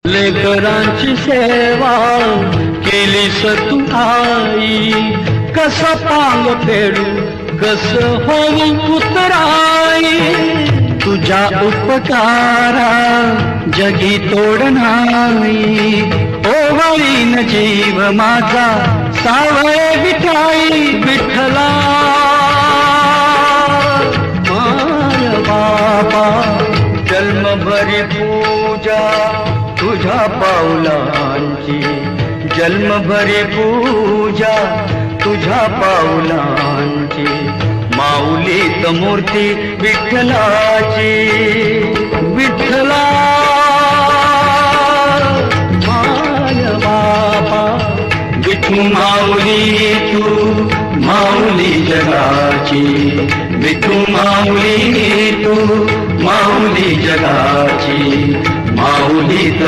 लेकरांची सेवा केलीस तू आई, कसं पांग फेडू कसं होऊ उतराई, तुझ्या उपकारा जगी तोड नाही, ओवाळीन जीव माझा सावळे विठाई विठ्ठला. माय बाबा जन्मभरी पूजा तुझ्या पावलांची, जन्मभरी पूजा तुझ्या पावलांची, माऊलीत मूर्ती विठ्ठलाची विठ्ठला. माय बाबा विठू माऊली तू माऊली जगाची, विठू माऊली तू माऊली जगाची, माऊलीत